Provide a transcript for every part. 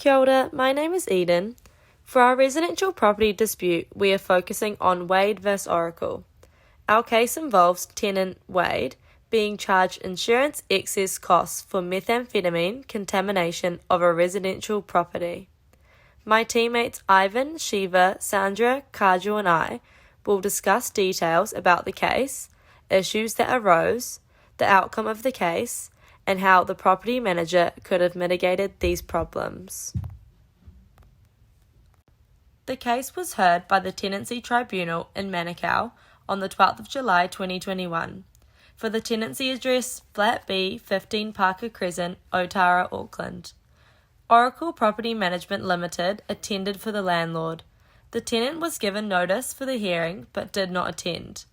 Kia ora, my name is Eden. For our residential property dispute, we are focusing on Wade vs Oracle. Our case involves tenant Wade being charged insurance excess costs for methamphetamine contamination of a residential property. My teammates Ivan, Shiva, Sandra, Kaju and I will discuss details about the case, issues that arose, the outcome of the case, and how the property manager could have mitigated these problems. The case was heard by the Tenancy Tribunal in Manukau on the 12th of July 2021 for the tenancy address Flat B, 15 Parker Crescent, Otara, Auckland. Oracle Property Management Limited attended for the landlord. The tenant was given notice for the hearing but did not attend.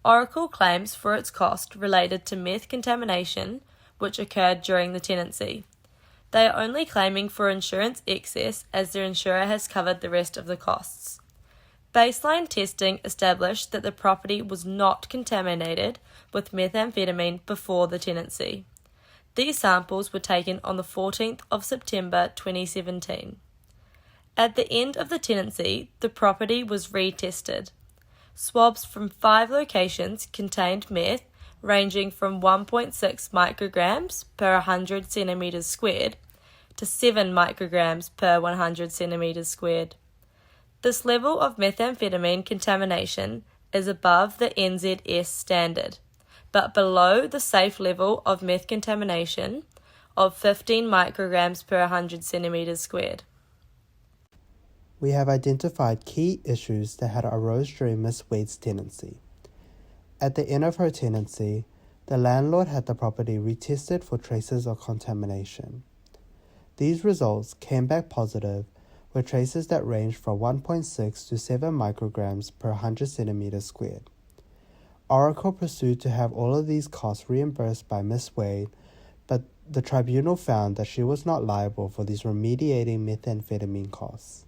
Oracle claims for its cost related to meth contamination which occurred during the tenancy. They are only claiming for insurance excess as their insurer has covered the rest of the costs. Baseline testing established that the property was not contaminated with methamphetamine before the tenancy. These samples were taken on the 14th of September 2017. At the end of the tenancy, the property was retested. Swabs from 5 locations contained meth ranging from 1.6 micrograms per 100 centimeters squared to 7 micrograms per 100 centimeters squared. This level of methamphetamine contamination is above the NZS standard, but below the safe level of meth contamination of 15 micrograms per 100 centimeters squared. We have identified key issues that had arose during Miss Wade's tenancy. At the end of her tenancy, the landlord had the property retested for traces of contamination. These results came back positive with traces that ranged from 1.6 to 7 micrograms per 100 centimeters squared. Oracle pursued to have all of these costs reimbursed by Miss Wade, but the tribunal found that she was not liable for these remediating methamphetamine costs.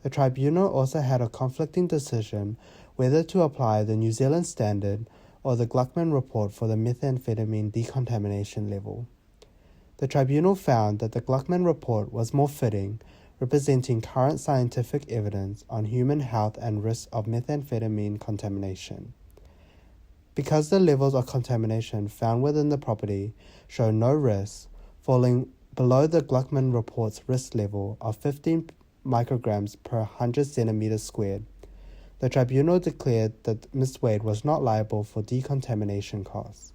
The tribunal also had a conflicting decision whether to apply the New Zealand standard or the Gluckman report for the methamphetamine decontamination level. The tribunal found that the Gluckman report was more fitting, representing current scientific evidence on human health and risk of methamphetamine contamination. Because the levels of contamination found within the property show no risk, falling below the Gluckman report's risk level of 15 micrograms per 100 centimeters squared, the tribunal declared that Ms. Wade was not liable for decontamination costs.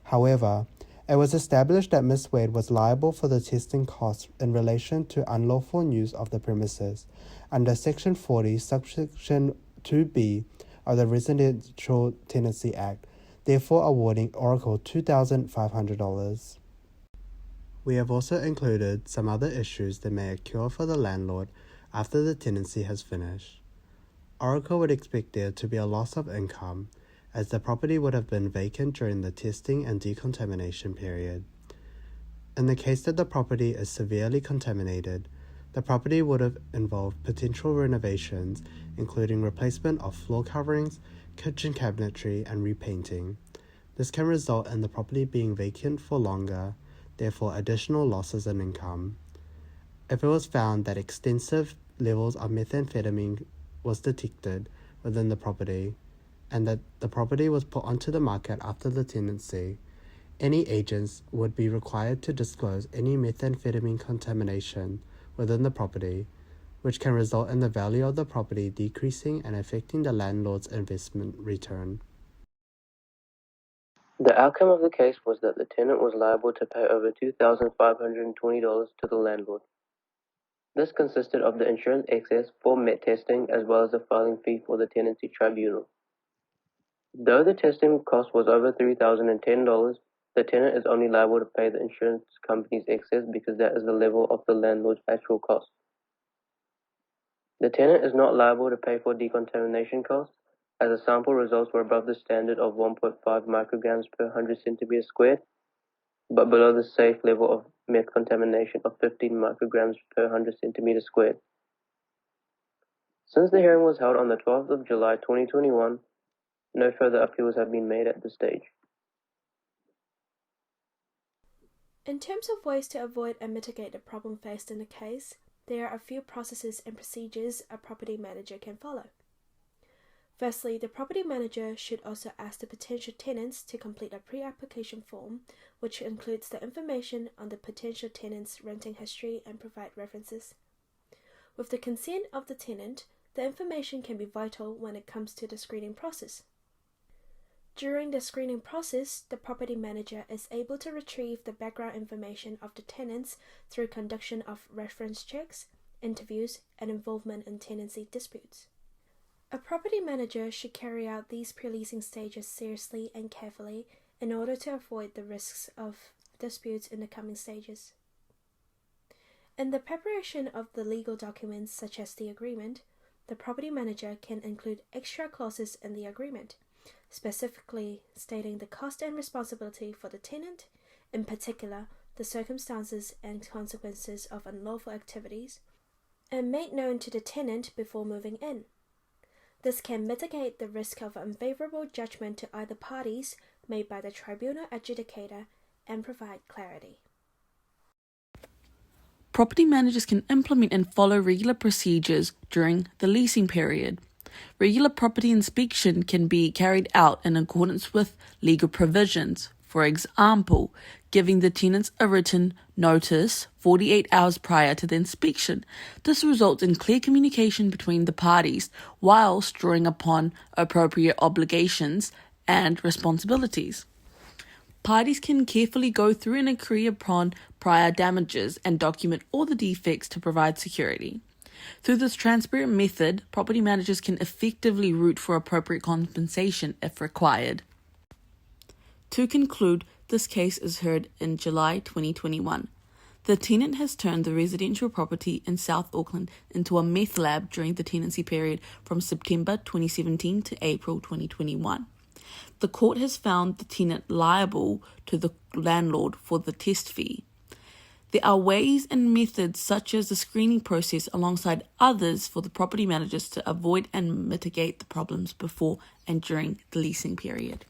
However, it was established that Ms. Wade was liable for the testing costs in relation to unlawful use of the premises under Section 40, Subsection 2b of the Residential Tenancy Act, therefore awarding Oracle $2,500. We have also included some other issues that may occur for the landlord after the tenancy has finished. Oracle would expect there to be a loss of income, as the property would have been vacant during the testing and decontamination period. In the case that the property is severely contaminated, the property would have involved potential renovations, including replacement of floor coverings, kitchen cabinetry, and repainting. This can result in the property being vacant for longer, therefore additional losses in income. If it was found that extensive levels of methamphetamine was detected within the property, and that the property was put onto the market after the tenancy, any agents would be required to disclose any methamphetamine contamination within the property, which can result in the value of the property decreasing and affecting the landlord's investment return. The outcome of the case was that the tenant was liable to pay over $2,520 to the landlord. This consisted of the insurance excess for met testing as well as the filing fee for the tenancy tribunal. Though the testing cost was over $3,010, the tenant is only liable to pay the insurance company's excess because that is the level of the landlord's actual cost. The tenant is not liable to pay for decontamination costs, as the sample results were above the standard of 1.5 micrograms per 100 centimeters squared, but below the safe level of meth contamination of 15 micrograms per 100 centimeters squared. Since the hearing was held on the 12th of July 2021, no further appeals have been made at this stage. In terms of ways to avoid and mitigate the problem faced in a case, there are a few processes and procedures a property manager can follow. Firstly, the property manager should also ask the potential tenants to complete a pre-application form, which includes the information on the potential tenant's renting history and provide references. With the consent of the tenant, the information can be vital when it comes to the screening process. During the screening process, the property manager is able to retrieve the background information of the tenants through conduction of reference checks, interviews, and involvement in tenancy disputes. A property manager should carry out these pre-leasing stages seriously and carefully in order to avoid the risks of disputes in the coming stages. In the preparation of the legal documents such as the agreement, the property manager can include extra clauses in the agreement, specifically stating the cost and responsibility for the tenant, in particular the circumstances and consequences of unlawful activities, and made known to the tenant before moving in. This can mitigate the risk of unfavorable judgment to either parties made by the tribunal adjudicator and provide clarity. Property managers can implement and follow regular procedures during the leasing period. Regular property inspection can be carried out in accordance with legal provisions. For example, giving the tenants a written notice 48 hours prior to the inspection. This results in clear communication between the parties, whilst drawing upon appropriate obligations and responsibilities. Parties can carefully go through and agree upon prior damages and document all the defects to provide security. Through this transparent method, property managers can effectively root for appropriate compensation if required. To conclude, this case is heard in July 2021. The tenant has turned the residential property in South Auckland into a meth lab during the tenancy period from September 2017 to April 2021. The court has found the tenant liable to the landlord for the test fee. There are ways and methods such as the screening process alongside others for the property managers to avoid and mitigate the problems before and during the leasing period.